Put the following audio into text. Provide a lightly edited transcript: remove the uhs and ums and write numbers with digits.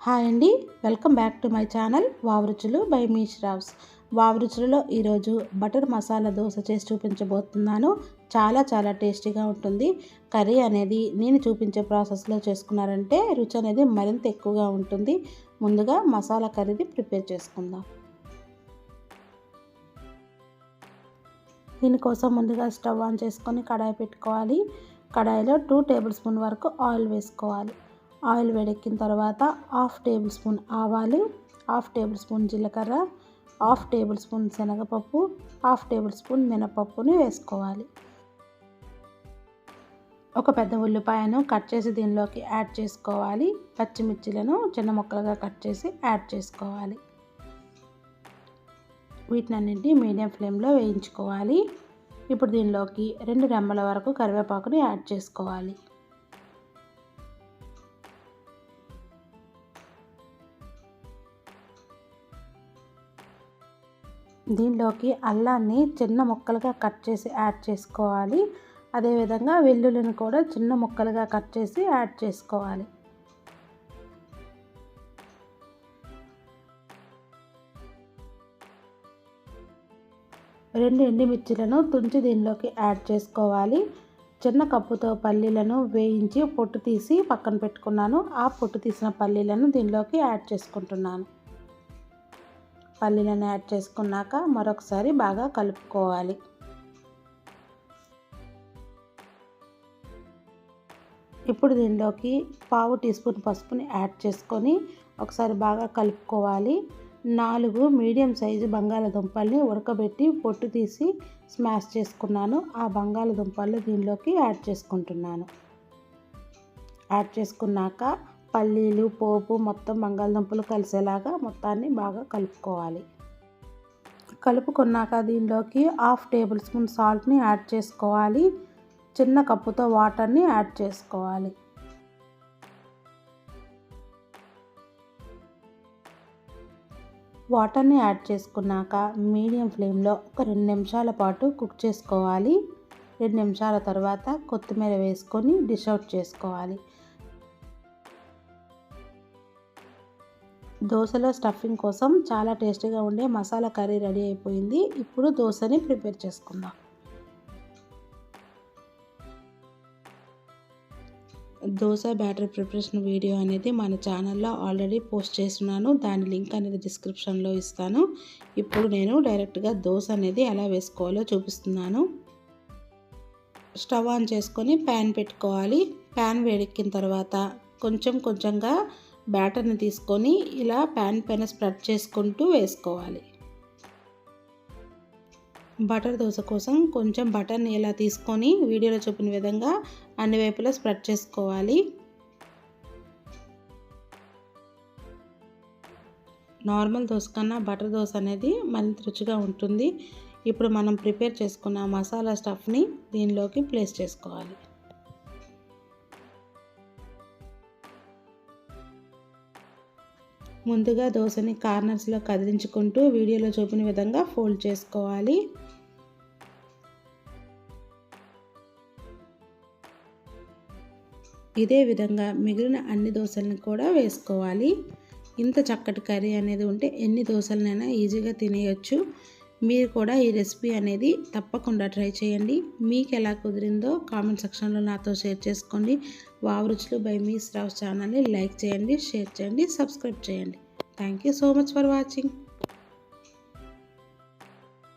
Hi అండి, welcome back to my channel wow రుచులు by me Shravs. Wow రుచులలో ఈరోజు butter masala dosa చేసి చూపించబోతున్నాను. చాలా టేస్టీగా ఉంటుంది. కర్రీ అనేది నేను చూపించే ప్రాసెస్లో చేసుకున్నారంటే రుచి అనేది మరింత ఎక్కువగా ఉంటుంది. ముందుగా మసాలా కర్రీని ప్రిపేర్ చేసుకుందాం. దీనికోసం ముందుగా స్టవ్ ఆన్ చేసుకొని కడాయి పెట్టుకోవాలి. కడాయిలో 2 టేబుల్ స్పూన్ వరకు ఆయిల్ వేసుకోవాలి. ఆయిల్ వేడెక్కిన తర్వాత 1/2 టేబుల్ స్పూన్ ఆవాలు, 1/2 టేబుల్ స్పూన్ జీలకర్ర, 1/2 టేబుల్ స్పూన్ శనగపప్పు, 1/2 టేబుల్ స్పూన్ మినపప్పుని వేసుకోవాలి. ఒక పెద్ద ఉల్లిపాయను కట్ చేసి దీనిలోకి యాడ్ చేసుకోవాలి. పచ్చిమిర్చిలను చిన్న ముక్కలుగా కట్ చేసి యాడ్ చేసుకోవాలి. వీటినన్నింటినీ మీడియం ఫ్లేమ్లో వేయించుకోవాలి. ఇప్పుడు దీనిలోకి 2 రెమ్మల వరకు కరివేపాకుని యాడ్ చేసుకోవాలి. దీనిలోకి అల్లాన్ని చిన్న ముక్కలుగా కట్ చేసి యాడ్ చేసుకోవాలి. అదేవిధంగా వెల్లుల్లిని కూడా చిన్న ముక్కలుగా కట్ చేసి యాడ్ చేసుకోవాలి. రెండు ఎండుమిర్చిలను తుంచి దీనిలోకి యాడ్ చేసుకోవాలి. చిన్న కప్పుతో పల్లీలను వేయించి పొట్టు తీసి పక్కన పెట్టుకున్నాను. ఆ పొట్టు తీసిన పల్లీలను దీనిలోకి యాడ్ చేసుకుంటున్నాను. పల్లీలను యాడ్ చేసుకున్నాక మరొకసారి బాగా కలుపుకోవాలి. ఇప్పుడు దీనిలోకి 1/2 టీ స్పూన్ పసుపుని యాడ్ చేసుకొని ఒకసారి బాగా కలుపుకోవాలి. 4 మీడియం సైజు బంగాళదుంపల్ని ఉడకబెట్టి పొట్టు తీసి స్మాష్ చేసుకున్నాను. ఆ బంగాళదుంపలు దీనిలోకి యాడ్ చేసుకుంటున్నాను. యాడ్ చేసుకున్నాక పల్లీలు, పోపు మొత్తం బంగాళదుంపలు కలిసేలాగా మొత్తాన్ని బాగా కలుపుకోవాలి. కలుపుకున్నాక దీనిలోకి 1/2 టేబుల్ స్పూన్ సాల్ట్ని యాడ్ చేసుకోవాలి. చిన్న కప్పుతో వాటర్ని యాడ్ చేసుకోవాలి. వాటర్ని యాడ్ చేసుకున్నాక మీడియం ఫ్లేమ్లో ఒక 2 నిమిషాల పాటు కుక్ చేసుకోవాలి. 2 నిమిషాల తర్వాత కొత్తిమీర వేసుకొని డిష్ అవుట్ చేసుకోవాలి. దోశలో స్టఫింగ్ కోసం చాలా టేస్టీగా ఉండే మసాలా కర్రీ రెడీ అయిపోయింది. ఇప్పుడు దోశని ప్రిపేర్ చేసుకుందాం. దోశ బ్యాటర్ ప్రిపరేషన్ వీడియో అనేది మన ఛానల్లో ఆల్రెడీ పోస్ట్ చేస్తున్నాను. దాని లింక్ అనేది డిస్క్రిప్షన్లో ఇస్తాను. ఇప్పుడు నేను డైరెక్ట్గా దోశ అనేది ఎలా వేసుకోవాలో చూపిస్తున్నాను. స్టవ్ ఆన్ చేసుకొని ప్యాన్ పెట్టుకోవాలి. ప్యాన్ వేడెక్కిన తర్వాత కొంచెంగా బ్యాటర్ని తీసుకొని ఇలా ప్యాన్ పైన స్ప్రెడ్ చేసుకుంటూ వేసుకోవాలి. బటర్ దోశ కోసం కొంచెం బటర్ని ఇలా తీసుకొని వీడియోలో చూపిన విధంగా అన్ని వైపులా స్ప్రెడ్ చేసుకోవాలి. నార్మల్ దోశ కన్నా బటర్ దోశ అనేది మరింత రుచిగా ఉంటుంది. ఇప్పుడు మనం ప్రిపేర్ చేసుకున్న మసాలా స్టఫ్ని దీనిలోకి ప్లేస్ చేసుకోవాలి. ముందుగా దోశని కార్నర్స్లో కదిలించుకుంటూ వీడియోలో చూపిన విధంగా ఫోల్డ్ చేసుకోవాలి. ఇదే విధంగా మిగిలిన అన్ని దోశలను కూడా వేసుకోవాలి. ఇంత చక్కటి కర్రీ అనేది ఉంటే ఎన్ని దోశలనైనా ఈజీగా తినేయొచ్చు. మీరు కూడా ఈ రెసిపీ అనేది తప్పకుండా ట్రై చేయండి. మీకు ఎలా కుదిరిందో కామెంట్ సెక్షన్లో నాతో షేర్ చేసుకోండి. వావ్ రుచులు బై మీ శ్రావ్స్ ఛానల్ని లైక్ చేయండి, షేర్ చేయండి, సబ్స్క్రైబ్ చేయండి. Thank you so much for watching.